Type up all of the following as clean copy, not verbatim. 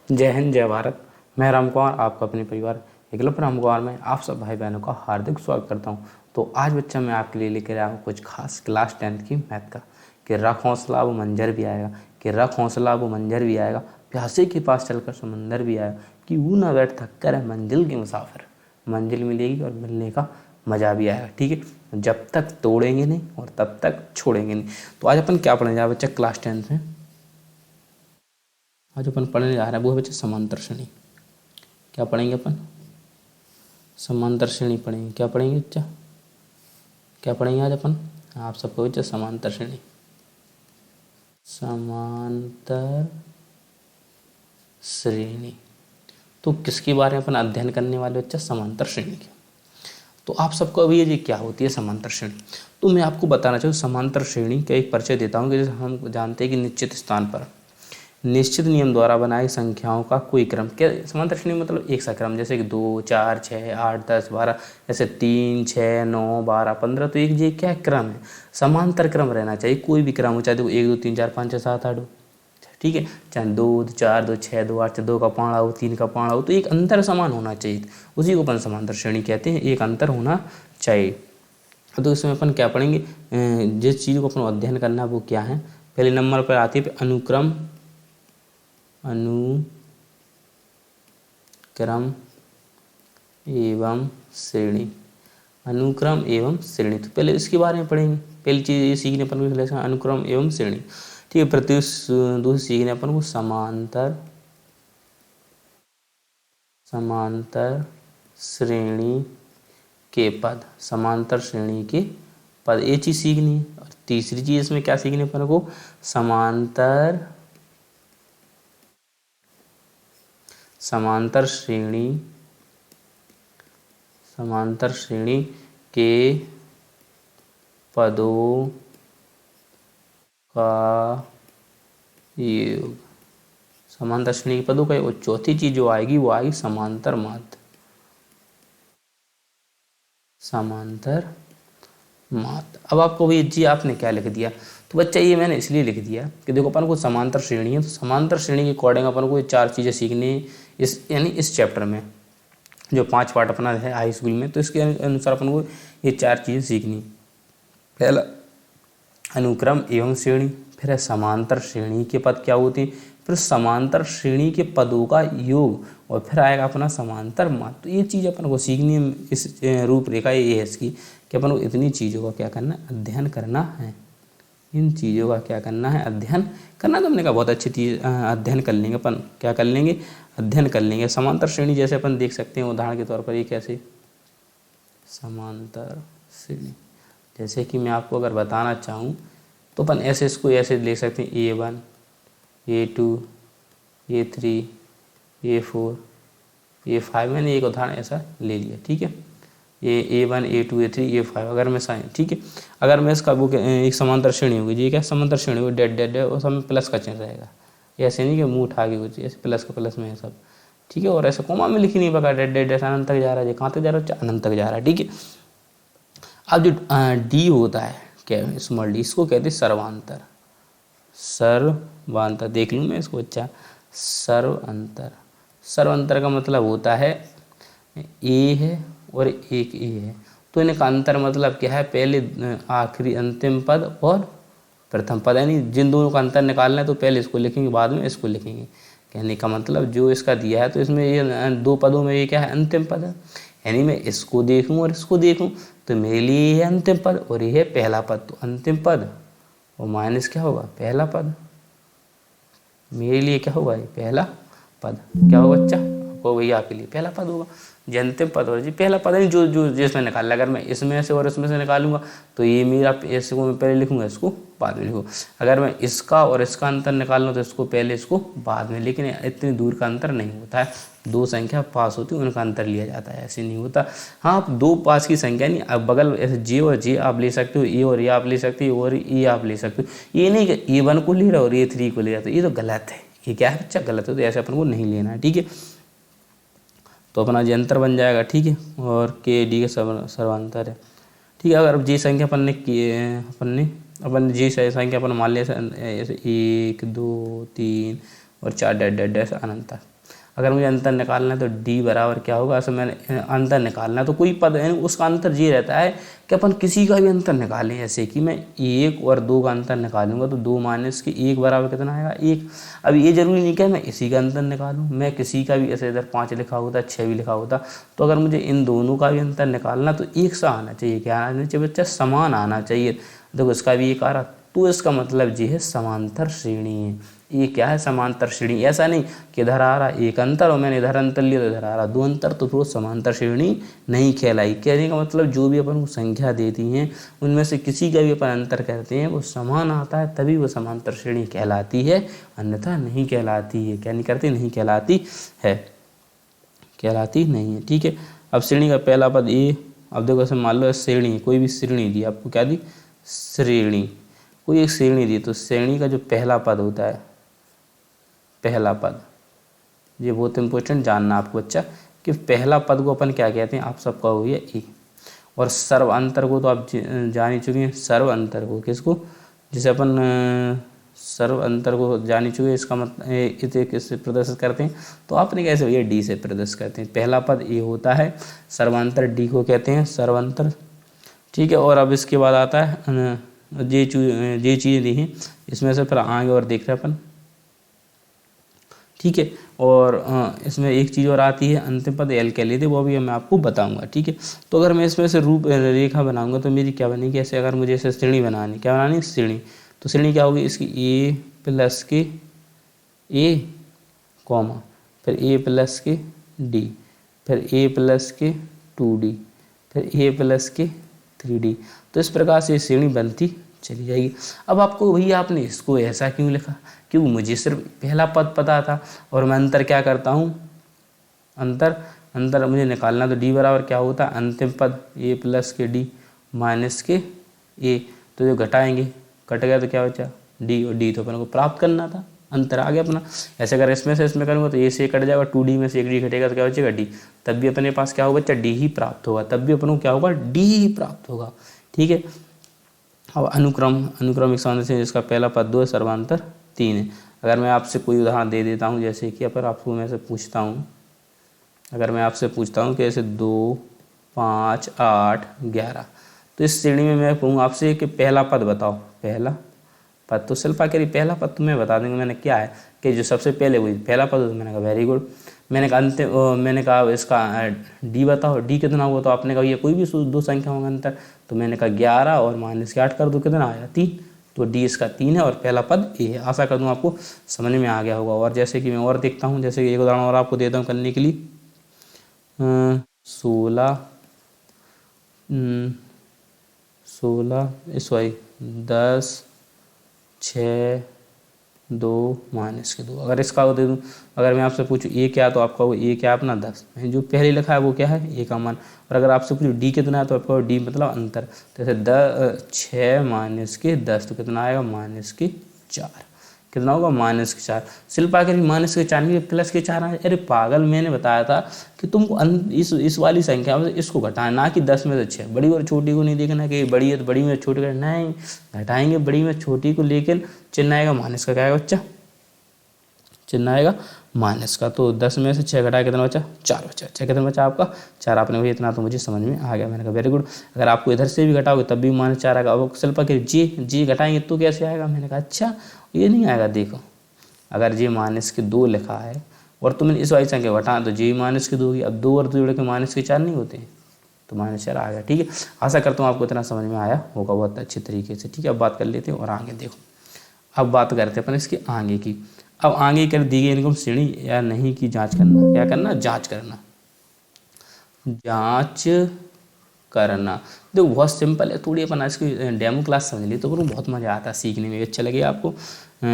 जय हिंद, जय भारत। मैं राम कुमार, आपका अपने परिवार एकलव्य राम कुमार में आप सब भाई बहनों का हार्दिक स्वागत करता हूं। तो आज बच्चा मैं आपके लिए लेकर आया हूं कुछ खास क्लास 10th की मैथ का कि रख हौसला वो मंजर भी आएगा, कि रख हौसला वो मंजर भी आएगा, प्यासे के पास चलकर समंदर भी आएगा, कि वो ना बैठ थक कर है मंजिल के मुसाफिर, मंजिल मिलेगी और मिलने का मज़ा भी आएगा। ठीक है, जब तक तोड़ेंगे नहीं और तब तक छोड़ेंगे नहीं। तो आज अपन क्या पढ़ने जा रहे बच्चा क्लास 10th में? आज अपन पढ़ने जा रहे हैं वो है बच्चे समांतर श्रेणी। क्या पढ़ेंगे अपन? समांतर श्रेणी पढ़ेंगे। क्या पढ़ेंगे बच्चा? क्या पढ़ेंगे आज अपन? आप सबको बच्चा समांतर श्रेणी, समांतर श्रेणी। तो किसके बारे में अपन अध्ययन करने वाले बच्चा? समांतर श्रेणी के। तो आप सबको अभी ये क्या होती है समांतर श्रेणी? तो मैं आपको बताना चाहूँ समांतर श्रेणी का एक परिचय देता हूँ कि जैसे हम जानते हैं कि निश्चित स्थान पर निश्चित नियम द्वारा बनाई संख्याओं का कोई क्रम। क्या समांतर श्रेणी मतलब एक सा क्रम, जैसे कि 2, 4, 6, 8, 10, 12, जैसे 3, 6, 9, 12, 15। तो एक ये क्या क्रम है? समांतर क्रम रहना चाहिए, कोई भी क्रम हो, चाहे तो 1, 2, 3, 4, 5, 6, 7, 8 हो, ठीक है, चाहे 2, 4, 2, 6, 2, 8, 2 का पाड़ा हो, 3 का पाड़ा हो, तो एक अंतर समान होना चाहिए, उसी को अपन समांतर श्रेणी कहते हैं, एक अंतर होना चाहिए। तो इसमें अपन क्या पढ़ेंगे? जिस चीज़ को अपन अध्ययन करना है वो क्या है? पहले नंबर पर आती है अनुक्रम एवं श्रेणी। अनुक्रम एवं श्रेणी, तो पहले इसके बारे में पढ़ेंगे। पहली चीज़ ये सीखने अपन को अनुक्रम एवं श्रेणी, ठीक है। दूसरी सीखने अपन को समांतर श्रेणी के पद, समांतर श्रेणी के पद, ये चीज़ सीखनी है। और तीसरी चीज़ इसमें क्या सीखने अपन को? समांतर श्रेणी के पदों का योग, समांतर श्रेणी के पदों का योग। चौथी चीज जो आएगी वो आएगी समांतर माध्य, समांतर माध्य। अब आपको भी जी आपने क्या लिख दिया? तो बच्चा ये मैंने इसलिए लिख दिया कि देखो अपन को समांतर श्रेणी है, तो समांतर श्रेणी के अकॉर्डिंग अपन को ये 4 चीज़ें सीखनी है इस यानी इस चैप्टर में, जो 5 पार्ट अपना है हाई स्कूल में। तो इसके अनुसार अपन को ये 4 चीज़ें सीखनी। पहला अनुक्रम एवं श्रेणी, फिर है समांतर श्रेणी के पद क्या होते हैं, फिर समांतर श्रेणी के पदों का योग, और फिर आएगा अपना समांतर माध्य। तो ये चीज़ अपन को सीखनी है। इस रूपरेखा ये है इसकी कि अपन को इतनी चीज़ों का क्या करना है? अध्ययन करना है। इन चीज़ों का क्या करना है? अध्ययन करना। तो हमने कहा बहुत अच्छी चीज़ अध्ययन कर लेंगे अपन। क्या कर लेंगे? अध्ययन कर लेंगे। समांतर श्रेणी जैसे अपन देख सकते हैं उदाहरण के तौर पर, ये कैसे समांतर श्रेणी, जैसे कि मैं आपको अगर बताना चाहूँ तो अपन ऐसे इसको ऐसे ले सकते हैं A1, A2, A3, A4, A5। मैंने एक उदाहरण ऐसा ले लिया, ठीक है। A1, A2, A3, A5 अगर मैं साइन, ठीक है। अगर मैं इसका वो एक समांतर श्रेणी होगी, ये क्या समांतर श्रेणी होगी, डेड और सब में प्लस का चिन्ह रहेगा। ऐसे नहीं कि मुँह उठा के कुछ ऐसे प्लस का प्लस में है सब, ठीक है। और ऐसे कोमा में लिखी नहीं बगा डेड अनंत तक जा रहा है, कहाँ तक जा रहा है? अनंत तक जा रहा है, ठीक है। अब जो डी होता है क्या, स्मॉल डी, इसको कहते हैं सर्वांतर। सर्वांतर देख लूँ मैं इसको अच्छा, सर्वांतर। सर्वांतर का मतलब होता है ए है और एक ए है, तो इनका अंतर मतलब क्या है? पहले आखिरी अंतिम पद और प्रथम पद, यानी जिन दोनों का अंतर निकालना है तो पहले इसको लिखेंगे बाद में इसको लिखेंगे। कहने का मतलब जो इसका दिया है तो इसमें ये 2 पदों में ये क्या है? अंतिम पद है। यानी मैं इसको देखूं और इसको देखूं तो मेरे लिए ये है अंतिम पद और ये है पहला पद। तो अंतिम पद और माइनस क्या होगा? पहला पद। मेरे लिए क्या होगा? ये पहला पद। क्या होगा बच्चा? आपको भैया आपके लिए पहला पद होगा। जी अंतिम पद और जी पहला पद नहीं, जो जिसमें निकालना। अगर मैं इसमें से और इसमें से निकालूंगा तो ये मेरा, इसको मैं पहले लिखूंगा, इसको बाद में लिखूंगा। अगर मैं इसका और इसका अंतर निकालूँ तो इसको पहले, इसको बाद में। लेकिन इतनी दूर का अंतर नहीं होता है, 2 संख्या पास होती है उनका अंतर लिया जाता है, ऐसे नहीं होता। हाँ, आप 2 पास की संख्या नहीं, अब बगल ऐसे जे और जे आप ले सकते हो, ए और ए आप ले सकते हो, और ए आप ले सकते हो। ये नहीं कि A1 को ले रहा और A3 को ले रहा, तो ये तो गलत है। ये क्या है बच्चा? गलत है। तो ऐसे अपन को नहीं लेना है, ठीक है। तो अपना जे अंतर बन जाएगा, ठीक है। और के डी का सर्वांतर है, ठीक है। अगर अब जी संख्या अपन जी संख्या अपन मान लिया ऐसे 1, 2, 3 और 4 डैश अनंत तक, अगर मुझे अंतर निकालना है तो डी बराबर क्या होगा, असल मैंने अंतर निकालना है तो कोई पद है उसका अंतर ये रहता है कि अपन किसी का भी अंतर निकालें। जैसे कि मैं 1 और 2 का अंतर निकालूंगा तो 2 माइनस के 1 बराबर कितना आएगा 1। अब ये जरूरी नहीं कि मैं इसी का अंतर निकालूं, मैं किसी का भी, ऐसे इधर 5 लिखा होता 6 भी लिखा होता, तो अगर मुझे इन दोनों का भी अंतर निकालना तो एक सा आना चाहिए। क्या आना चाहिए बच्चा, समान आना चाहिए। देखो इसका भी एक आ रहा, तो इसका मतलब ये है समांतर श्रेणी है। ये क्या है, समांतर श्रेणी। ऐसा नहीं कि इधर आ रहा एक अंतर और मैंने इधर अंतर लिया तो इधर आ रहा 2 अंतर, तो फिर वो समांतर श्रेणी नहीं कहलाई। कहने का मतलब जो भी अपन को संख्या देती हैं उनमें से किसी का भी अपन अंतर करते हैं वो समान आता है तभी वो समांतर श्रेणी कहलाती है, अन्यथा नहीं कहलाती है। क्या नहीं करती, नहीं कहलाती है, कहलाती नहीं है। ठीक है, अब श्रेणी का पहला पद ए। अब देखो ऐसे मान लो श्रेणी, कोई भी श्रेणी दी आपको, क्या दी, श्रेणी, कोई एक श्रेणी दी, तो श्रेणी का जो पहला पद होता है, पहला पद, ये बहुत इंपॉर्टेंट जानना आपको बच्चा कि पहला पद को अपन क्या कहते हैं, आप सबका हो गया ए। और सर्व अंतर को तो आप जान ही चुके हैं, सर्व अंतर को किसको, जिसे अपन सर्व अंतर को जान ही चुके हैं, इसका मतलब इसे किससे प्रदर्शित करते हैं, तो आपने कैसे भैया डी से प्रदर्शित करते हैं। पहला पद ए होता है, सर्वांतर डी को कहते हैं सर्वांतर। ठीक है, और अब इसके बाद आता है जे चीज़ें दी हैं, इसमें से फिर आगे और देख रहे हैं अपन। ठीक है, और इसमें एक चीज़ और आती है, अंतिम पद एल के लिए थे, वो भी मैं आपको बताऊंगा। ठीक है, तो अगर मैं इसमें से रूप रेखा बनाऊंगा तो मेरी क्या बनेगी, ऐसे अगर मुझे ऐसे श्रेणी बनानी, क्या बनानी, श्रेणी, तो श्रेणी क्या होगी इसकी, ए प्लस के ए कॉमा, फिर ए प्लस के डी, फिर ए प्लस के 2D, फिर ए प्लस के 3D। तो इस प्रकार से श्रेणी बनती चली जाएगी। अब आपको भैया आपने इसको ऐसा क्यों लिखा, क्योंकि मुझे सिर्फ पहला पद पता था और मैं अंतर क्या करता हूँ, अंतर मुझे निकालना, तो डी बराबर क्या होता है, अंतिम पद ए प्लस के डी माइनस के ए, तो जो घटाएंगे कट गया तो क्या बचा डी, और डी तो अपन को प्राप्त करना था, अंतर आ गया अपना। ऐसे अगर इसमें से इसमें करूँगा तो ए से कट जाएगा, 2D में से एक डी घटेगा तो क्या बचेगा डी, तब भी अपने पास क्या होगा बच्चा, डी ही प्राप्त होगा, तब भी अपन को क्या होगा, डी ही प्राप्त होगा। ठीक है, अब अनुक्रमिक समांतर है जिसका पहला पद 2 है, सर्वांतर 3 है। अगर मैं आपसे कोई उदाहरण दे देता हूँ, जैसे कि अगर आपको मैं से पूछता हूँ, अगर मैं आपसे पूछता हूँ कि ऐसे 2, 5, 8, 11, तो इस श्रेणी में मैं कहूँ आपसे कि पहला पद बताओ, पहला पद, तो शिल्पा कह रही पहला पद तुम्हें बता देंगे। मैंने क्या है कि जो सबसे पहले वही पहला पद, तो मैंने कहा वेरी गुड। मैंने कहा अंतिम, मैंने कहा इसका डी बताओ, डी कितना हुआ, तो आपने कहा ये कोई भी 2 संख्या होगा अंतर, तो मैंने कहा 11 और माइनस के 8 कर दो, कितना आया 3, तो डी इसका 3 है और पहला पद ए है। आशा कर दूँ आपको समझ में आ गया होगा। और जैसे कि मैं और देखता हूँ, जैसे कि एक उदाहरण और आपको देता हूँ करने के लिए, 10, 6, 2 माइनस के 2। अगर इसका दे दूँ, अगर मैं आपसे पूछूँ ए क्या, तो आपका वो ए क्या अपना 10, जो पहले लिखा है वो क्या है ए का मान। और अगर आपसे पूछूँ डी कितना है, तो आपका डी मतलब अंतर, तो जैसे 6 माइनस के 10, तो कितना आएगा माइनस के 4, कितना होगा माइनस के 4। शिल्पा कह रही माइनस के 4 नहीं प्लस के 4 आए। अरे पागल, मैंने बताया था कि तुमको इस वाली संख्या में इसको घटाना, ना कि 10 में से 6। बड़ी और छोटी को नहीं देखना कि बड़ी है तो बड़ी में छोटी का, नहीं, घटाएंगे बड़ी में छोटी को, लेकिन चिन्ह आएगा माइनस का, क्या आएगा बच्चा, चिन्ह आएगा माइनस का। तो 10 में से 6 घटाया कितना बचा, 4 बचा। 6 कितना बचा आपका 4, आपने वही इतना तो मुझे समझ में आ गया। मैंने कहा वेरी गुड। अगर आपको इधर से भी घटाओगे तब भी -4 आएगा। अब शिल्पा के जी घटाएंगे तो कैसे आएगा, मैंने कहा अच्छा ये नहीं आएगा। देखो अगर जी -2 लिखा है और तुमने इस वाली संख्या घटाया तो जी -2 होगी। अब 2 और 2 जोड़ के -4 नहीं होते, तो -4 आ गया। ठीक है, आशा करता हूँ आपको इतना समझ में आया होगा बहुत अच्छे तरीके से। ठीक है, अब बात कर लेते हैं और आगे देखो, अब बात करते हैं अपन इसके आगे की। अब आगे कर दी गई इनकम श्रेणी या नहीं की जांच करना, क्या करना, जांच करना, जांच करना। देखो बहुत सिंपल है, थोड़ी अपन आज की डेमो क्लास समझ ली तो फिर बहुत मज़ा आता है, सीखने में अच्छा लगेगा आपको।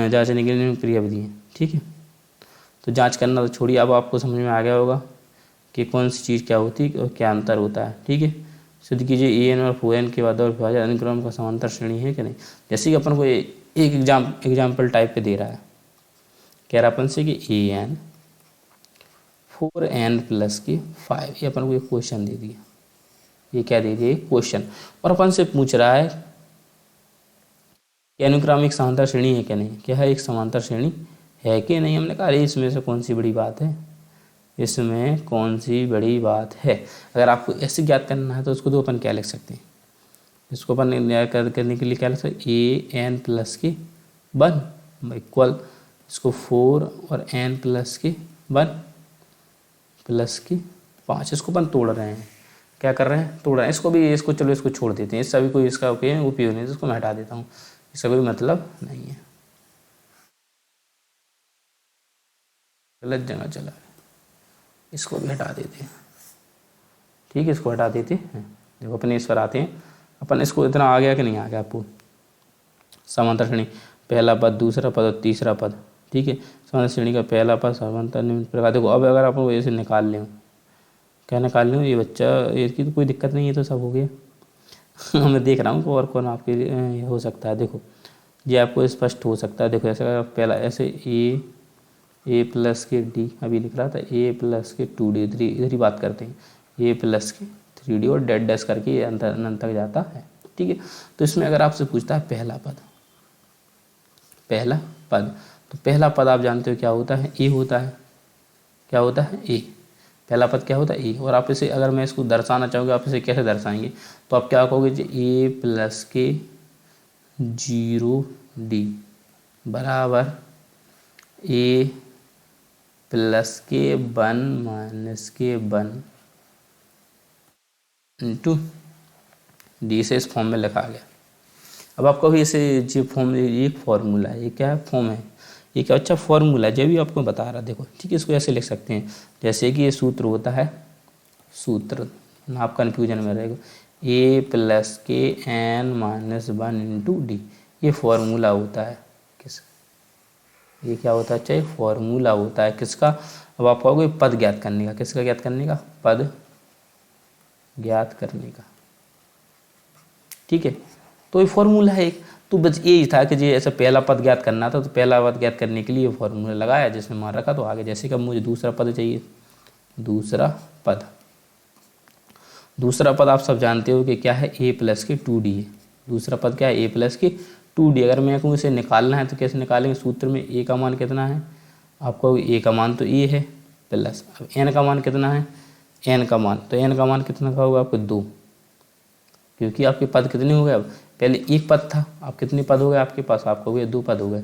जांचने के लिए क्रिया विधि है। ठीक है, तो जांच करना तो छोड़िए, अब आपको समझ में आ गया होगा कि कौन सी चीज़ क्या होती है और क्या अंतर होता है। ठीक है, सिद्ध कीजिए an और 4n के बाद और विभाजन अनुक्रम का समांतर श्रेणी है कि नहीं। जैसे कि अपन को एक एग्जाम्पल टाइप पे दे रहा है, कह रहा अपन से कि an 4n प्लस के 5, ये अपन को एक क्वेश्चन दे दिया, ये क्या दे दिया क्वेश्चन, और अपन से पूछ रहा है कि अनुक्रमिक समांतर श्रेणी है कि नहीं, क्या है एक समांतर श्रेणी है कि नहीं। हमने कहा अरे इसमें से कौन सी बड़ी बात है, इसमें कौन सी बड़ी बात है। अगर आपको ऐसे ज्ञात करना है तो उसको तो अपन क्या लिख सकते हैं, इसको अपन न्याय करने के लिए क्या लिख सकते हैं, ए एन प्लस के 1 इक्वल इसको 4 और एन प्लस के 1 प्लस के 5। इसको अपन तोड़ रहे हैं, क्या कर रहे हैं, तोड़ रहे हैं। इसको भी, इसको चलो इसको छोड़ देते हैं, इससे भी कोई इसका उपयोग नहीं है, इसको मैं हटा देता हूँ, इसका कोई मतलब नहीं है, गलत जगह चला है, इसको भी हटा देते हैं। ठीक है, इसको हटा देते हैं। देखो अपने इस पर आते हैं, अपन इसको इतना आ गया कि नहीं आ गया आपको, समांतर श्रेणी पहला पद, दूसरा पद और तीसरा पद। ठीक है, समांतर श्रेणी का पहला पद समांतर निम्न प्रकार। देखो अब अगर आप ऐसे निकाल लें, क्या निकाल लूँ, ये बच्चा, इसकी तो कोई दिक्कत नहीं है, तो सब हो गया। मैं देख रहा हूँ और कौन आपके लिए हो सकता है। देखो ये आपको स्पष्ट हो सकता है। देखो ऐसा पहला ऐसे ए प्लस के डी, अभी लिख रहा था ए प्लस के 2D, इधर ही बात करते हैं, ए प्लस के 3D और डेड डैश करके ये अनंत तक जाता है। ठीक है, तो इसमें अगर आपसे पूछता है पहला पद, तो पहला पद आप जानते हो क्या होता है, ए होता है। क्या होता है, ए। पहला पद क्या होता है, ए। और आप इसे, अगर मैं इसको दर्शाना चाहूँगी, आप इसे कैसे दर्शाएंगे, तो आप क्या कहोगे जी, ए प्लस के 0D बराबर ए प्लस के 1 माइनस के 1 इंटू डी से इस फॉर्म में लिखा गया। अब आपको भी इसे जो फॉर्म, ये फॉर्मूला है, ये क्या है, फॉर्म है, ये क्या अच्छा फॉर्मूला है, जब भी आपको बता रहा। देखो ठीक है, इसको ऐसे लिख सकते हैं जैसे कि ये सूत्र होता है, सूत्र ना आप कन्फ्यूजन में रहेगा, ए प्लस के एन माइनस 1 इंटू डी, ये फॉर्मूला होता है। किस, ये क्या होता है, चाहे फॉर्मूला होता है किसका। अब आप कहोगे पद ज्ञात करने का, किसका ज्ञात करने का, पद ज्ञात करने का। ठीक है, तो ये फॉर्मूला है एक, तो बस यही था कि ये ऐसा पहला पद ज्ञात करना था, तो पहला पद ज्ञात करने के लिए फॉर्मूला लगाया, जिसमें मान रखा, तो आगे जैसे कि मुझे दूसरा पद चाहिए, दूसरा पद आप सब जानते हो कि क्या है, ए प्लस के 2D है। दूसरा पद क्या है, ए प्लस के 2D। अगर मैं कहूँ इसे निकालना है तो कैसे निकालेंगे, सूत्र में ए का मान कितना है, आपको ए का मान तो ए है, प्लस अब एन का मान कितना है, एन का मान, तो एन का मान कितना का होगा आपको 2, क्योंकि आपके पद कितने हो गए, अब पहले एक पद था, अब कितने पद हो गए आपके पास, आपको हो गए 2 पद हो गए।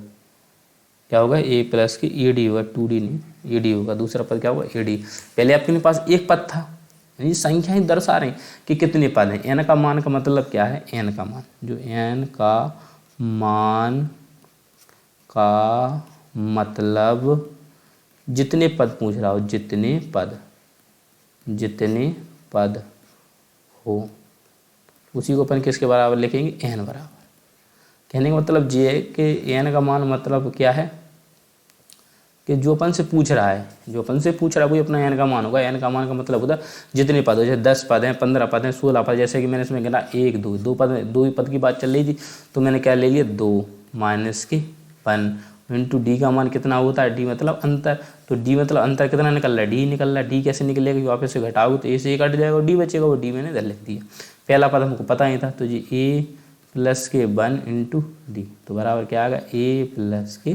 क्या होगा, ए प्लस के AD होगा, 2D नहीं AD होगा। दूसरा पद क्या होगा, AD। पहले आपके पास एक पद था, ये संख्याएं दर्शा रही कि कितने पद हैं। एन का मान का मतलब क्या है, एन का मान, जो एन का मान का मतलब जितने पद पूछ रहा हो, जितने पद हो, उसी को अपन किसके बराबर लिखेंगे, एन बराबर। कहने का मतलब ये है कि एन का मान मतलब क्या है, कि जो अपन से पूछ रहा है, वही अपना एन का मान होगा। एन का मान का मतलब होता है जितने पद हो, जैसे 10 पद हैं, 15 पद हैं, 16 पद। जैसे कि मैंने इसमें गिना 1 2 पद, 2 ही पद की बात चल रही थी, तो मैंने क्या ले लिया, 2 माइनस के 1 इंटू डी का मान कितना होता है, डी मतलब अंतर, तो डी मतलब अंतर कितना निकल रहा है, डी निकल रहा है। डी कैसे निकलेगा, वापस से घटाओगे तो ए से कट जाएगा और डी बचेगा, वो डी मैंने इधर लिख दिया। पहला पद हमको पता ही था, तो जी ए प्लस के 1 इंटू डी, तो बराबर क्या आ गया, ए प्लस के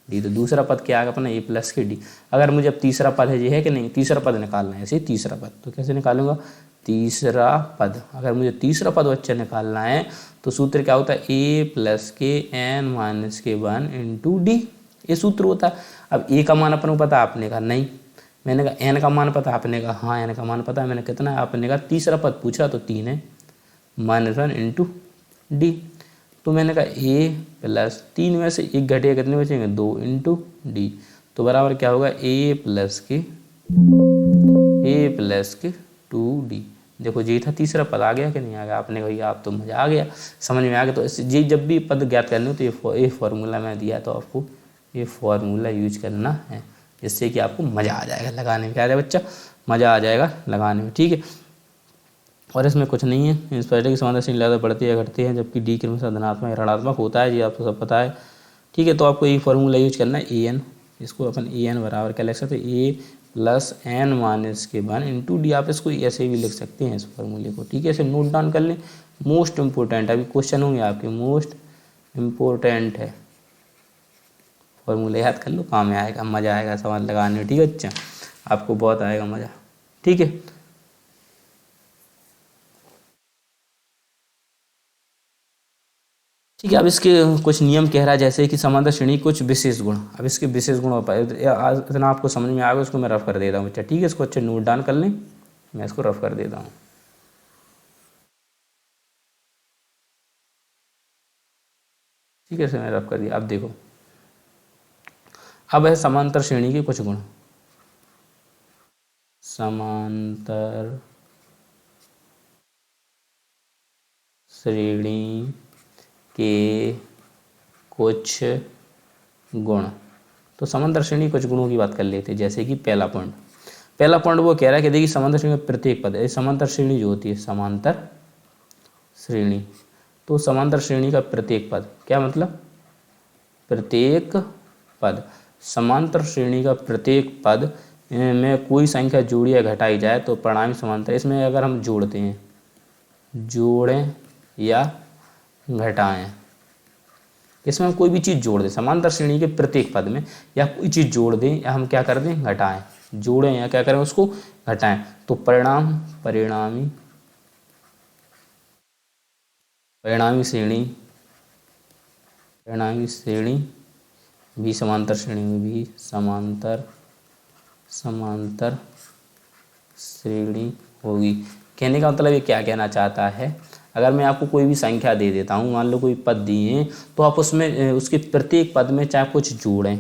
डी। तो दूसरा पद क्या आ गया अपना, ए प्लस के डी। अगर मुझे अब तीसरा पद है, ये है कि नहीं, तीसरा पद निकालना है, ऐसे तीसरा पद, तो कैसे निकालूंगा, तीसरा पद। अगर मुझे तीसरा पद बच्चा निकालना है तो सूत्र क्या होता है, ए प्लस के एन माइनस के 1 इंटू डी, ये सूत्र होता है। अब ए का मान अपन को पता, आपने कहा नहीं, मैंने कहा एन का मान पता, आपने कहा हाँ एन का मान पता है, मैंने कितना है, आपने कहा तीसरा पद पूछा तो 3 है, माइनस 1 इंटू डी। तो मैंने कहा ए प्लस 3 में से एक घटेगा, कितने बचेंगे, 2 इंटू डी, तो बराबर क्या होगा, ए प्लस के 2D। देखो जी था तीसरा पद, आ गया कि नहीं आ गया, आपने कहा आप तो मजा आ गया, समझ में आ गया। तो जी जब भी पद ज्ञात करने हो तो ये फॉर्मूला मैं दिया, तो आपको ये फॉर्मूला यूज करना है, जिससे कि आपको मज़ा आ जाएगा लगाने में। क्या है बच्चा, मज़ा आ जाएगा लगाने में। ठीक है, और इसमें कुछ नहीं है, इस पर समाधान से ज़्यादा बढ़ते या घटते हैं, जबकि डी क्रमशः धनात्मक या ऋणात्मक होता है, ये आपको सब पता है। ठीक है, तो आपको ये फॉर्मूला यूज करना है, ए एन, इसको अपन ए एन बराबर क्या लिख सकते हैं, ए प्लस एन माइनस के 1 इंटू डी। आप इसको ऐसे भी लिख सकते हैं इस फॉर्मूले को। ठीक है, इसे नोट डाउन कर लें, मोस्ट इम्पोर्टेंट, अभी क्वेश्चन होंगे आपके, मोस्ट इम्पोर्टेंट है, फॉर्मूला याद कर लो, काम में आएगा, मज़ा आएगा सवाल लगाने में। ठीक है, अच्छा आपको बहुत आएगा मज़ा। ठीक है, ठीक है। अब इसके कुछ नियम कह रहा है, जैसे कि समांतर श्रेणी कुछ विशेष गुण। अब इसके विशेष गुण हो पाए इतना आपको समझ में आएगा, उसको मैं रफ कर देता हूँ बच्चा। ठीक है, इसको अच्छे नोट डाउन कर लें, मैं इसको रफ कर देता हूँ। ठीक है, मैं रफ कर दिया। अब देखो, अब है समांतर श्रेणी के कुछ गुण। समांतर श्रेणी के कुछ गुण। तो समांतर श्रेणी कुछ गुणों की बात कर लेते हैं। जैसे कि पहला पॉइंट वो कह रहा है कि देखिए समांतर श्रेणी में प्रत्येक पद है। समांतर श्रेणी जो होती है, समांतर श्रेणी, तो समांतर श्रेणी का प्रत्येक पद, क्या मतलब, प्रत्येक पद, समांतर श्रेणी का प्रत्येक पद में कोई संख्या जोड़ी या घटाई जाए तो परिणामी समांतर। इसमें अगर हम जोड़ते हैं, जोड़ें या घटाएं, इसमें हम कोई भी चीज़ जोड़ दें समांतर श्रेणी के प्रत्येक पद में, या कोई चीज़ जोड़ दें या हम क्या कर दें, घटाएं, जोड़ें या क्या करें, उसको घटाएं, तो परिणामी श्रेणी भी समांतर श्रेणी में भी समांतर श्रेणी होगी। कहने का मतलब ये क्या कहना चाहता है, अगर मैं आपको कोई भी संख्या दे देता हूँ, मान लो कोई पद दिए हैं, तो आप उसमें उसके प्रत्येक पद में चाहे कुछ जोड़ें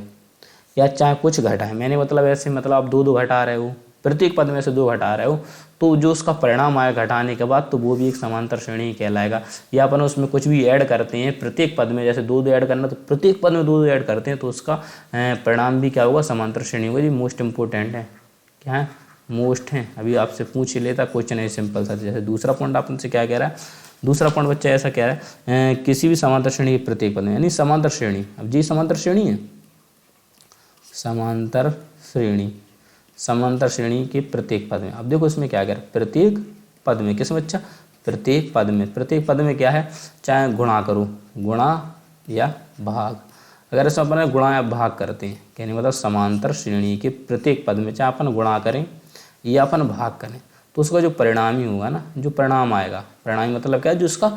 या चाहे कुछ घटाएं। मैंने मतलब ऐसे, मतलब आप दो घटा रहे हो, प्रत्येक पद में से दो घटा रहे हो, तो जो उसका परिणाम आया घटाने के बाद, तो वो भी एक समांतर श्रेणी कहलाएगा। या अपन उसमें कुछ भी ऐड करते हैं प्रत्येक पद में, जैसे दो ऐड करना, तो प्रत्येक पद में दो ऐड करते हैं, तो उसका परिणाम भी क्या होगा, समांतर श्रेणी होगा। ये मोस्ट इंपॉर्टेंट है, क्या है, मोस्ट है। अभी आपसे पूछ ही लेता क्वेश्चन है सिंपल सा। जैसे दूसरा पॉइंट आपसे क्या कह रहा है, दूसरा पॉइंट बच्चा ऐसा कह रहा है, किसी भी समांतर श्रेणी के प्रत्येक पद में, यानी समांतर श्रेणी, अब जी समांतर श्रेणी है, समांतर श्रेणी के प्रत्येक पद में। अब देखो इसमें क्या कह रहा है, प्रत्येक पद में, किस बच्चा, प्रत्येक पद में क्या है, चाहे गुणा करो, गुणा या भाग। अगर इसमें अपन गुणा या भाग करते हैं, कहने मतलब समांतर श्रेणी के प्रत्येक पद में चाहे अपन गुणा करें या अपन भाग करें, तो उसका जो परिणामी होगा ना, जो परिणाम आएगा, परिणामी मतलब क्या है, जो उसका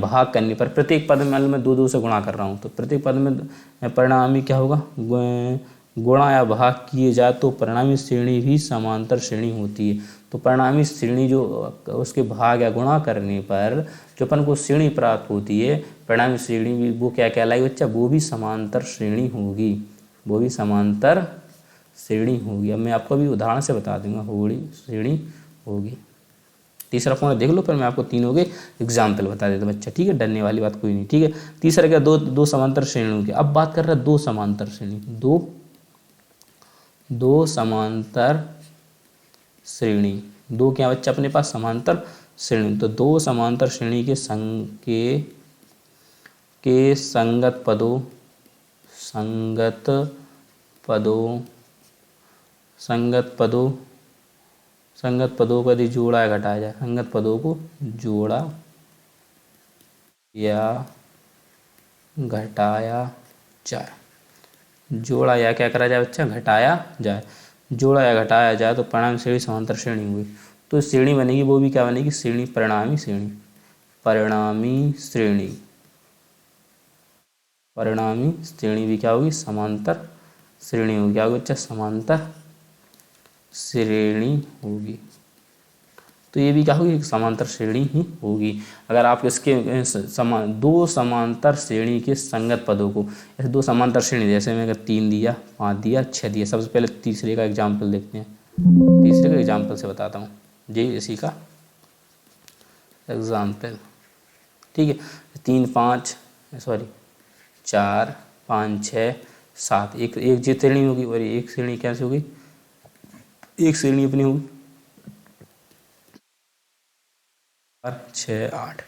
भाग करने पर, प्रत्येक पद में मैं दो से गुणा कर रहा हूँ, तो प्रत्येक पद में परिणामी क्या होगा, गुणा या भाग किए जाए तो परिणामी श्रेणी भी समांतर श्रेणी होती है। तो परिणामी श्रेणी जो उसके भाग या गुणा करने पर जो अपन को श्रेणी प्राप्त होती है, परिणामी श्रेणी भी, वो क्या कहलाएगी बच्चा, वो भी समांतर श्रेणी होगी, वो भी समांतर श्रेणी होगी। अब मैं आपको अभी उदाहरण से बता दूंगा, होगी श्रेणी होगी। तीसरा पॉइंट देख लो, फिर मैं आपको तीनों के एग्जाम्पल बता देता बच्चा। ठीक है, डरने वाली बात कोई नहीं। ठीक है, तीसरा क्या, दो समांतर श्रेणियों की। अब बात कर रहा है दो समांतर श्रेणी, दो समांतर श्रेणी, दो क्या बच्चा अपने पास, समांतर श्रेणी। तो दो समांतर श्रेणी के संगत पदों को यदि जोड़ा या घटाया जाए, संगत पदों को जोड़ा या घटाया जाए, जोड़ा या क्या करा जाए बच्चा, घटाया जाए, जोड़ा या घटाया जाए तो परिणामी श्रेणी समांतर श्रेणी हुई। तो श्रेणी बनेगी, वो भी क्या बनेगी, श्रेणी, परिणामी श्रेणी भी क्या होगी, समांतर श्रेणी होगी। क्या होगी बच्चा, समांतर श्रेणी होगी। तो ये भी क्या होगी, समांतर श्रेणी ही होगी। अगर आप इसके दो समांतर श्रेणी के संगत पदों को, ऐसे दो समांतर श्रेणी, जैसे मैं अगर 3 दिया, 5 दिया, 6 दिया, सबसे पहले तीसरे का एग्जाम्पल देखते हैं। तीसरे का एग्जाम्पल से बताता हूँ जी, इसी का एग्जाम्पल। ठीक है, 3 5 सॉरी 4 5 6 7, एक जी श्रेणी होगी, और एक श्रेणी कैसे होगी, एक श्रेणी अपनी होगी 6 8।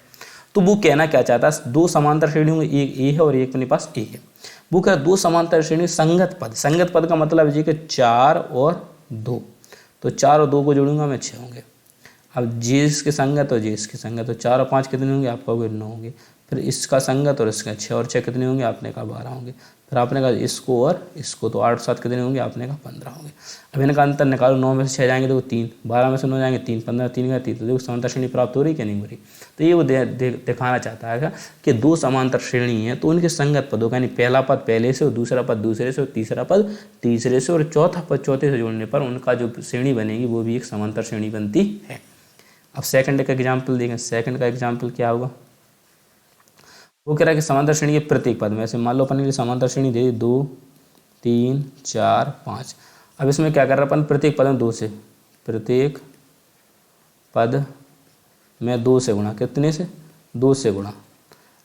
तो वो कहना क्या चाहता है, दो समांतर श्रेणी में, एक ए है और एक अपने पास ए है। वो कह रहा दो समांतर श्रेणी संगत पद का मतलब है कि 4 और 2, तो 4 और 2 को जोड़ूंगा मैं 6 होंगे। अब जे इसके संगत और जे इसके संगत, तो 4 और 5 कितने होंगे, आप कहोगे 9 होंगे। फिर इसका संगत और इसका 6 और 6 कितने होंगे, आपने कहा 12 होंगे। फिर आपने कहा इसको और इसको, तो 8 7 कितने होंगे, आपने कहा 15 होंगे। अब इनका अंतर निकालो, 9 में से 6 जाएंगे देखो 3, 12 में से 9 जाएंगे 3, 15 3 का 3, तो देखो समांतर श्रेणी प्राप्त हो रही कि नहीं हो रही। तो ये वो दिखाना चाहता है कि दो समांतर श्रेणी है तो उनके संगत पदों का, यानी पहला पद पहले से और दूसरा पद दूसरे से और तीसरा पद तीसरे से और चौथा पद चौथे से जोड़ने पर उनका जो श्रेणी बनेगी वो भी एक समांतर श्रेणी बनती है। अब सेकंड का एग्जाम्पल देखें। सेकंड का एग्जाम्पल क्या होगा, वो कह रहा है कि समांतर श्रेणी के प्रत्येक पद में, ऐसे मान लो अपन ने समांतर श्रेणी दे 2 3 4 5। अब इसमें क्या कर रहा है अपन, प्रत्येक पद में 2 से, प्रत्येक पद में 2 से गुणा, कितने से, 2 से गुणा।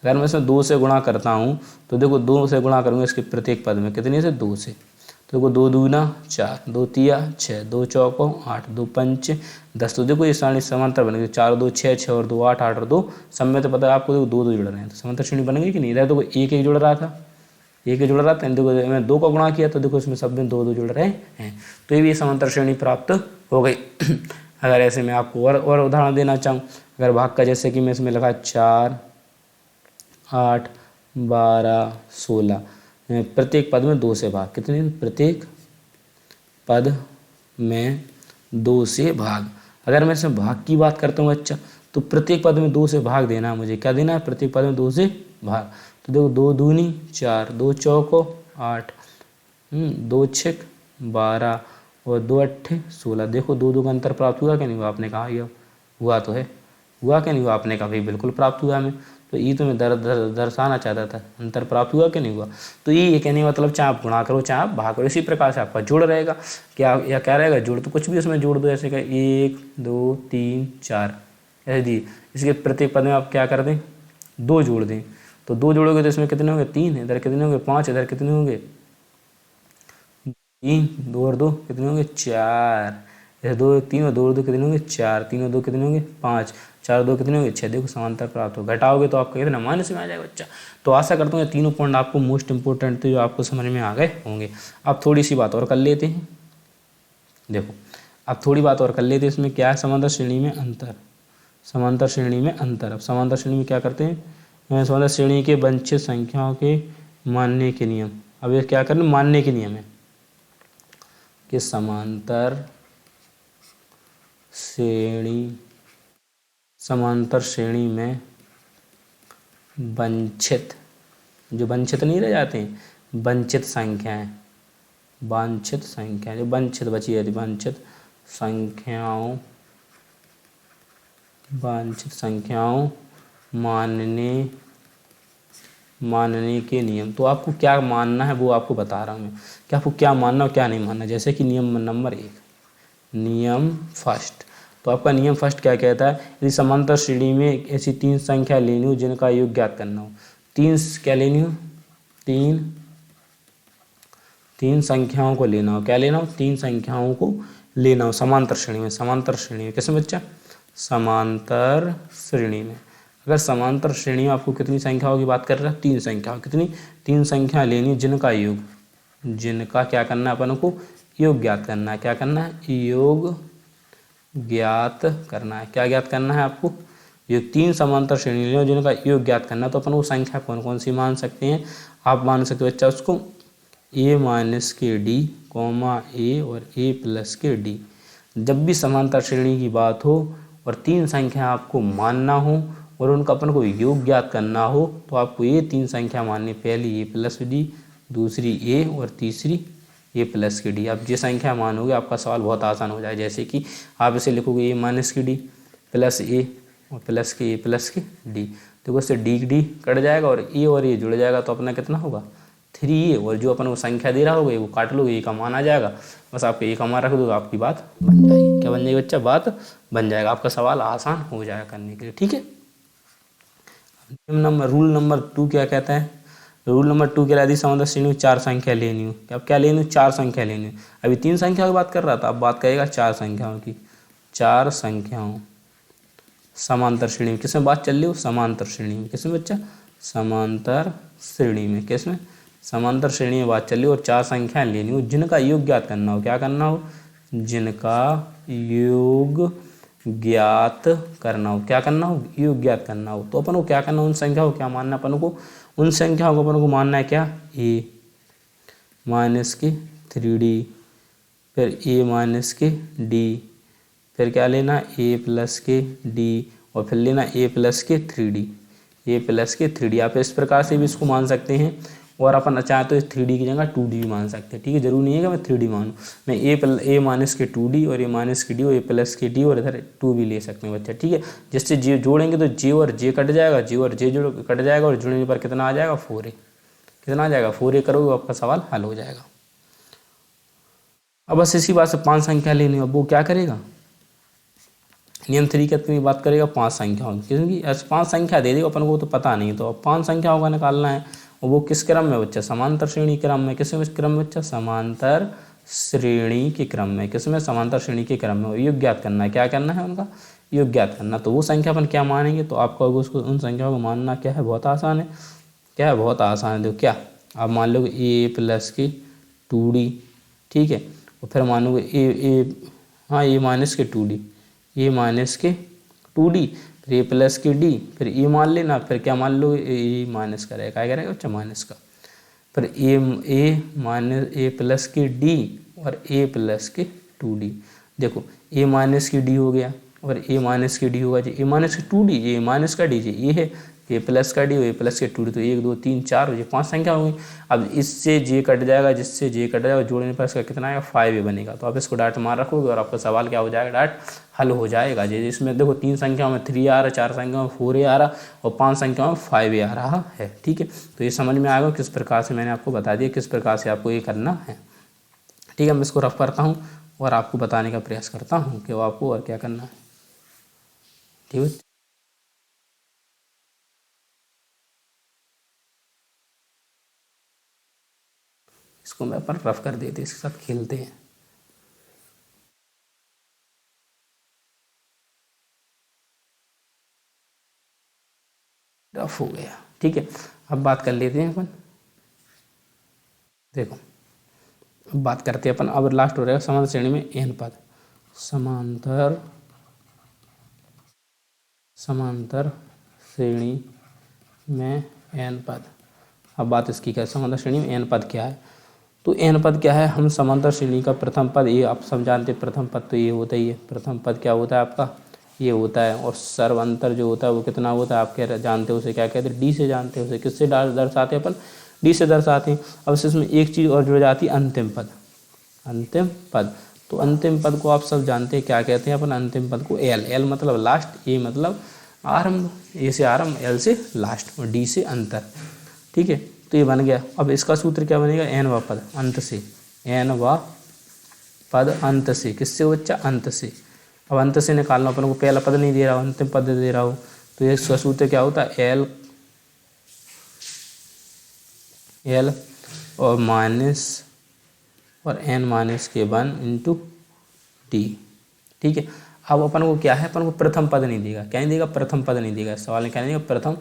अगर मैं इसमें 2 से गुणा करता हूँ तो देखो 2 से गुणा करूँगा इसके प्रत्येक पद में, कितने से, 2 से। तो देखो 2 दूना 4, 2 तिया 6, 2 चौको 8, 2 पंच 10। तो देखो ये सारणी समांतर बन गई, 4 2 6, 6 और 2 8, 8 और 2 सब में तो पता है आपको, देखो 2 2 जुड़ रहे हैं तो समांतर श्रेणी बन गई कि नहीं। इधर देखो एक एक जुड़ रहा था, एक ही जुड़ रहा था, देखो मैंने 2 का गुणा किया तो देखो इसमें सब में 2 2 जुड़ रहे हैं, तो ये भी समांतर श्रेणी प्राप्त हो गई। अगर ऐसे मैं आपको और उदाहरण देना चाहूँ, अगर भाग का, जैसे कि मैं इसमें लगा 4 8 12 16, प्रत्येक पद में 2 से भाग, कितने, प्रत्येक पद में 2 से भाग। अगर मैं इसमें भाग की बात करता हूँ अच्छा, तो प्रत्येक पद में 2 से भाग देना है मुझे, क्या देना है, प्रत्येक पद में 2 से भाग। तो देखो 2 दूनी 4, 2 चौको 8, 2 छक 12 और 2 अट्ठे 16। देखो 2 2 का अंतर प्राप्त हुआ कि नहीं हुआ, आपने कहा ये हुआ तो है, हुआ कि नहीं हुआ, आपने कहा भाई बिल्कुल प्राप्त हुआ हमें। तो ये तो मैं दर्शाना चाहता था, अंतर प्राप्त हुआ कि नहीं हुआ। तो ये कहने मतलब चाहे आप गुणा करो चाहे आप भाग करो, इसी प्रकार से आपका जोड़ रहेगा। क्या या क्या रहेगा, जोड़, तो कुछ भी उसमें जोड़ दो, ऐसे का 1 2 3 4 ऐसे दी, इसके प्रत्येक पद में आप क्या कर दें, 2 जोड़ दें। तो 2 जोड़ोगे तो इसमें कितने होंगे, 3, इधर कितने होंगे 5, इधर कितने होंगे 3, 2 और 2 कितने होंगे 4, ऐसे 2 3 और 2 और 2 कितने होंगे 4, 3 और 2 कितने होंगे 5, 4 और 2 कितने होंगे 6। देखो समांतर प्राप्त हो, घटाओगे तो आपका कितना, माइनस में आ जाएगा बच्चा। तो आशा करता हूँ ये तीनों पॉइंट आपको मोस्ट इंपॉर्टेंट थे, जो आपको समझ में आ गए होंगे। अब थोड़ी सी बात और कर लेते हैं, देखो अब थोड़ी बात और कर लेते हैं। इसमें क्या है, समांतर श्रेणी में अंतर, समांतर श्रेणी में अंतर। अब समांतर श्रेणी में क्या करते हैं, समांतर श्रेणी के वंचित संख्याओं के मानने के नियम। अब ये क्या करना, मानने के नियम है कि समांतर श्रेणी में वंचित, जो वंचित नहीं रह जाते हैं, वंचित संख्याएं, वांछित संख्या, जो वंचित बची है, वांछित संख्याओं मानने के नियम। तो आपको क्या मानना है वो आपको बता रहा हूँ मैं, कि आपको क्या मानना और क्या नहीं मानना। जैसे कि नियम नंबर 1, नियम फर्स्ट, तो आपका नियम फर्स्ट क्या कहता है, यदि समांतर श्रेणी में ऐसी 3 संख्या लेनी हो जिनका योग ज्ञात करना हो। 3 क्या लेनी हो, 3 संख्याओं को लेना हो, क्या लेना हो, 3 संख्याओं को लेना हो समांतर श्रेणी में। समांतर श्रेणी में किसमें बच्चा, समांतर श्रेणी में। अगर समांतर श्रेणी में आपको कितनी संख्याओं की बात कर रहा है, 3 संख्याओं, कितनी, 3 संख्या लेनी जिनका योग, जिनका क्या करना है अपन को, योग ज्ञात करना है। क्या करना है, योग ज्ञात करना है। क्या ज्ञात करना है आपको, ये 3 समांतर श्रेणी लेनी जिनका योग ज्ञात करना है। तो अपन वो संख्या कौन कौन सी मान सकते हैं, आप मान सकते हो बच्चा उसको a माइनस के डी कॉमा ए और a प्लस के डी। जब भी समांतर श्रेणी की बात हो और 3 संख्या आपको मानना हो और उनका अपन को योग ज्ञात करना हो, तो आपको ये 3 संख्या माननी, पहली a प्लस डी, दूसरी a और तीसरी a प्लस के डी। आप ये संख्या मानोगे आपका सवाल बहुत आसान हो जाए। जैसे कि आप इसे लिखोगे a माइनस के डी प्लस a और प्लस के a प्लस के डी, तो उससे डी कट जाएगा और a जुड़ जाएगा, तो अपना कितना होगा 3a, और जो अपन को संख्या दे रहा होगा वो काट लोगे, a का मान आ जाएगा। बस आपको a का मान रख दो तो आपकी बात बन जाएगी। क्या बन जाएगी बच्चा, बात बन जाएगा, आपका सवाल आसान हो जाएगा करने के लिए, ठीक है। रूल नंबर 2 क्या कहता है, रूल नंबर 2 के यदि समांतर श्रेणी में 4 संख्या लेनी हो, अब क्या लेनी हो, 4 संख्या लेनी हो। अभी 3 संख्या की बात कर रहा था, अब बात करेगा 4 संख्याओं की। 4 संख्याओं समांतर श्रेणी में, किसमें बात चल रही हो, समांतर श्रेणी में, किसमें बच्चा, समांतर श्रेणी में, किसमें, समांतर श्रेणी में बात चल रही हो और 4 संख्या लेनी हो जिनका योग ज्ञात करना हो। क्या करना हो, जिनका योग ज्ञात करना हो, क्या करना हो, योग ज्ञात करना हो, तो अपन को क्या करना, उन संख्या को क्या मानना, अपन को उन संख्याओं को अपन को मानना है क्या, ए माइनस के 3d, फिर ए माइनस के डी, फिर क्या लेना, ए प्लस के डी, और फिर लेना ए प्लस के 3d, ए प्लस के 3d। आप इस प्रकार से भी इसको मान सकते हैं, और अपन चाहें तो इस 3d की जगह 2d भी मान सकते हैं, ठीक है। जरूरी नहीं है कि मैं 3d मानूँ, मैं ए माइनस के 2d और ए माइनस के डी और ए प्लस के डी और इधर 2 भी ले सकते हैं बच्चा, ठीक है। जिससे जे जोड़ेंगे तो जे और जे कट जाएगा, जे और जे जोड़ कट जाएगा, और जुड़ने पर कितना आ जाएगा, 4a, कितना आ जाएगा, 4a करोगे आपका सवाल हल हो जाएगा। अब बस इसी बात से 5 संख्या लेनी है, अब वो क्या करेगा, नियम 3 की बात करेगा 5 संख्याओं की, क्योंकि ऐसे 5 संख्या दे देगा अपन को तो पता नहीं, तो अब 5 संख्याओं का निकालना है, और वो किस क्रम में बच्चा, समांतर श्रेणी क्रम में, किस क्रम में बच्चा, समांतर श्रेणी के क्रम में, किसमें, समांतर श्रेणी के क्रम में, योग ज्ञात करना है, क्या करना है उनका, योग ज्ञात करना। तो वो संख्या अपन क्या मानेंगे, तो आपको उसको उन संख्याओं को मानना क्या है, बहुत आसान है, क्या है, बहुत आसान है। देखो क्या, आप मान लो ए प्लस की 2d, ठीक है, और फिर मान लो हाँ ए माइनस के 2d, ए माइनस के 2d, फिर ए प्लस के डी, फिर ए मान लेना, फिर क्या मान लो, ए माइनस का रहेगा, क्या करेगा बच्चा, माइनस का, फिर ए माइनस ए प्लस के डी और ए प्लस के 2d। देखो ए माइनस की डी हो गया, और ए माइनस की डी होगा जी ए माइनस के 2d, ए माइनस का डी जी ए है, ए प्लस का डी, ए प्लस के 2d, तो 1 2 3 4 ये 5 संख्या होगी। अब इससे जे कट जाएगा, जिससे जे कट जाएगा, जोड़ने पर इसका कितना आएगा, 5a बनेगा। तो आप इसको डाट मार रखोगे और आपका सवाल क्या हो जाएगा, डाट हल हो जाएगा जी। इसमें देखो 3 संख्याओं में 3 आ रहा है, 4 संख्याओं में 4a आ रहा, और 5 संख्याओं में 5a आ रहा है, ठीक है। तो ये समझ में आएगा किस प्रकार से मैंने आपको बता दिया, किस प्रकार से आपको ये करना है, ठीक है। मैं इसको रफ करता हूँ और आपको बताने का प्रयास करता हूँ कि वो आपको और क्या करना है, ठीक है। इसको मैं अपन रफ कर देते, इसके साथ खेलते हैं। रफ हो गया, ठीक है। अब बात कर लेते हैं अपन, देखो अब बात करते हैं अपन, अब लास्ट हो रहेगा समांतर श्रेणी में n पद, समांतर समांतर श्रेणी में n पद। अब बात इसकी क्या है, समांतर श्रेणी में n पद क्या है, तो n पद क्या है, हम समांतर श्रेणी का प्रथम पद, ये आप सब जानते हैं, प्रथम पद तो ये होता ही है, प्रथम पद क्या होता है आपका, ये होता है, और सर्वांतर जो होता है वो कितना होता है, आप क्या जानते हो उसे, क्या कहते हैं, डी से जानते हो उसे, किससे दर्शाते हैं अपन, डी से दर्शाते हैं। अब इसमें एक चीज़ और जुड़ जाती है, अंतिम पद, अंतिम पद। तो अंतिम पद को आप सब जानते हैं, क्या कहते हैं अपन, अंतिम पद को एल, एल मतलब लास्ट, ए मतलब आरंभ, ए से आरंभ, एल से लास्ट, और डी से अंतर, ठीक है। तो ये बन गया। अब इसका सूत्र क्या बनेगा, एन व पद अंत से, एन व पद अंत से, किससे बच्चा, अंत से। अब अंत से निकालना, अपन को पहला पद नहीं दे रहा हो, अंतिम पद दे रहा हो, तो ये इसका सूत्र क्या होता है, एल एल और माइनस और एन माइनस के 1 इंटू टी, ठीक है। अब अपन को क्या है, अपन को प्रथम पद नहीं देगा, क्या नहीं देगा, प्रथम पद नहीं देगा, सवाल में क्या नहीं देगा, प्रथम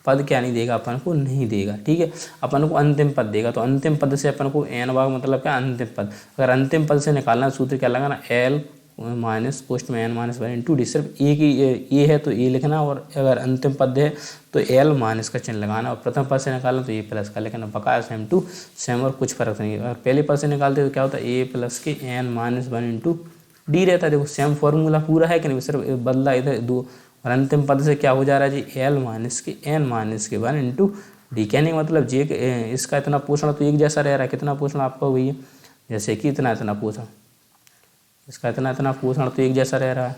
पद क्या नहीं देगा, अपन को नहीं देगा, ठीक है। अपन को अंतिम पद देगा, तो अंतिम पद से अपन को एन भाग मतलब क्या, अंतिम पद। अगर अंतिम पद से निकालना सूत्र क्या लगाना, एल माइनस पोस्ट में एन माइनस 1 इंटू डी, सिर्फ ए की ए है तो ए लिखना, और अगर अंतिम पद है तो एल माइनस का चिन्ह लगाना, और प्रथम पद से निकालना तो ए प्लस का लिखना, बकाया सेम टू सेम, और कुछ फर्क नहीं है। अगर पहले पद से निकालते तो क्या होता है, ए प्लस के एन माइनस 1 इंटू डी रहता है। देखो सेम फॉर्मूला पूरा है कि नहीं, सिर्फ बदला इधर 2, और अंतिम पद से क्या हो जा रहा है जी, एल माइनस के एन माइनस के 1 इंटू डी। कहने का मतलब जे इसका इतना पोषण तो एक जैसा रह रहा है, कितना पोषण आपका भैया, जैसे कि इतना इतना पोषण, इसका इतना इतना पोषण तो एक जैसा रह रहा है,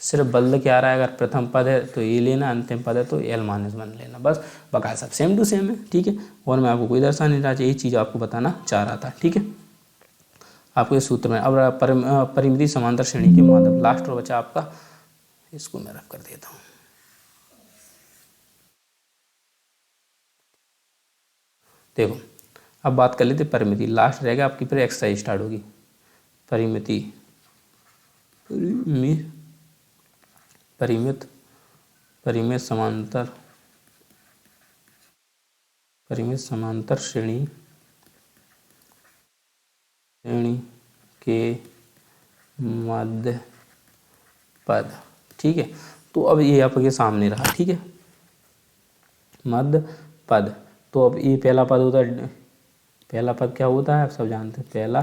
सिर्फ बदल क्या आ रहा है, अगर प्रथम पद है तो ये लेना, अंतिम पद है तो एल माइनस 1 लेना, बस बकाया सब सेम टू सेम है, ठीक है। और मैं आपको कोई दर्शा नहीं रहा, यही चीज़ आपको बताना चाह रहा था, ठीक है। आपको ये सूत्र में अब परिमिति समांतर श्रेणी के माध्यम, लास्ट और बचा आपका, इसको मैं रफ कर देता हूँ। देखो अब बात कर लेते परिमिति, लास्ट रहेगा आपकी, फिर एक्सरसाइज स्टार्ट होगी। परिमिति परिमित परिमित समांतर श्रेणी के मध्य पद, ठीक है। तो अब ये आपके सामने रहा, ठीक है, मध्य पद। तो अब ये पहला पद होता है, पहला पद क्या होता है आप सब जानते हैं, पहला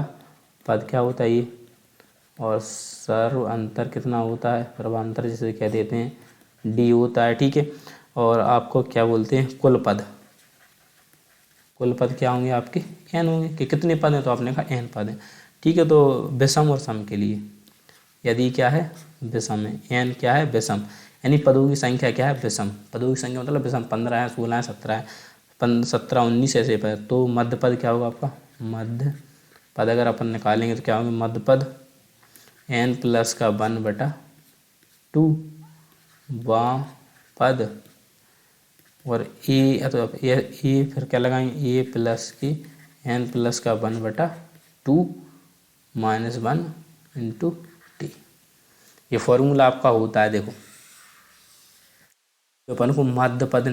पद क्या होता है ये, और सर्व अंतर कितना होता है, सर्वांतर जिसे कह देते हैं डी होता है, ठीक है। और आपको क्या बोलते हैं, कुल पद। कुल पद क्या होंगे आपके, एन होंगे, कि कितने पद हैं, तो आपने कहा एन पद हैं, ठीक है। तो विषम और सम के लिए यदि क्या है, विषम है, एन क्या है, विषम, यानी पदों की संख्या क्या है, विषम, पदों की संख्या मतलब विषम, 15 है, 16 है, 17 है, 17, 19 ऐसे पद। तो मध्य पद क्या होगा आपका, मध्य पद अगर अपन निकालेंगे तो क्या होंगे, मध्य पद एन प्लस का 1/2 वां पद, और ए, तो ए फिर क्या लगाएंगे, ए प्लस की एन प्लस का 1/2 माइनस 1 इंटू टी। ये फॉर्मूला आपका होता है। देखो तो अपन को मध्य पद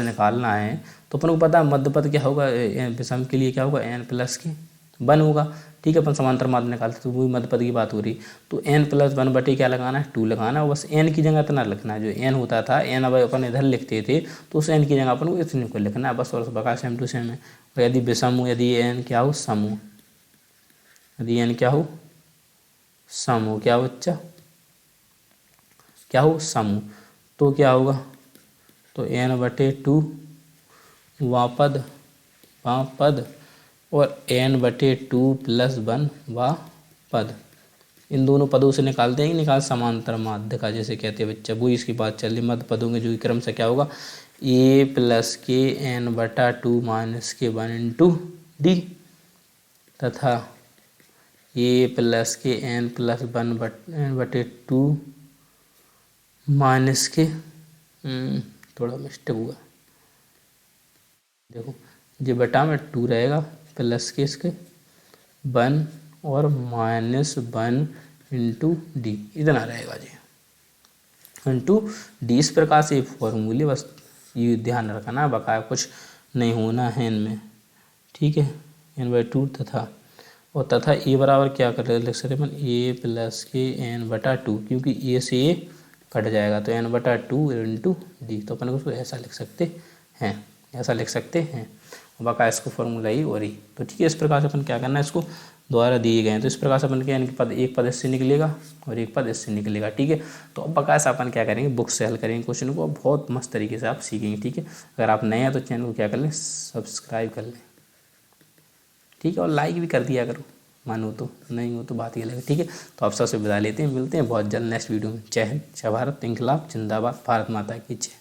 निकालना है, तो अपन को पता है मध्य पद क्या होगा, विषम के लिए क्या होगा, एन प्लस की 1 होगा, ठीक है। अपन समांतर माध्य निकालते तो वही मध्य पद की बात हो रही। तो एन प्लस 1 बटे क्या लगाना है, 2 लगाना है। बस एन की जगह इतना लिखना है, जो एन होता था, एन अब अपन इधर लिखते थे, तो उस एन की जगह अपन को इतने को लिखना है बस, और बका सेम टू सेम है। और यदि विषम हो, यदि एन क्या हो, सम हो, यदि एन क्या हो, सम हो, क्या हो बच्चा, क्या हो, सम हो, तो क्या होगा, तो n/2 वां पद और n/2 + 1 वां पद। इन दोनों पदों से निकालते हैं, निकाल समांतर माध्य का जैसे कहते हैं बच्चा, वो इसकी बात चल रही। मध्य पदों के जो क्रम से क्या होगा, a प्लस के n/2 माइनस के 1 इंटू डी, तथा a प्लस के n + 1/2 माइनस के, थोड़ा मिस्टेक हुआ, देखो ये बटा में 2 रहेगा, प्लस के इसके 1 और माइनस 1 इंटू डी, इतना रहेगा जी, इंटू डी। इस प्रकार से फॉर्मूले, बस ये ध्यान रखना, बकाया कुछ नहीं होना है इनमें, ठीक है। n/2 तथा ए बराबर क्या कर लिख सकते हैं, ए प्लस के n/2, क्योंकि ए से ए कट जाएगा, तो n/2 इंटू डी। तो अपन उसको ऐसा लिख सकते हैं, ऐसा लिख सकते हैं, बाका इसको फॉर्मूला ही और ही। तो ठीक है, इस प्रकार से अपन क्या करना है, इसको द्वारा दिए गए हैं, तो इस प्रकार से अपन क्या, इनके पद, एक पद इससे निकलेगा और एक पद इससे निकलेगा, ठीक है। तो अब बकाया से अपन क्या करेंगे, बुक से हल करेंगे क्वेश्चन को, बहुत मस्त तरीके से आप सीखेंगे, ठीक है। अगर आप नए हैं तो चैनल को क्या कर लें, सब्सक्राइब कर लें, ठीक है, और लाइक भी कर दिया करो, मानो तो, नहीं हो तो बात ये लगे, ठीक है। तो आप सबसे विदा लेते हैं, मिलते हैं बहुत जल्द नेक्स्ट वीडियो में। जय हिंद, जय भारत, इनकलाब जिंदाबाद, भारत माता की जय।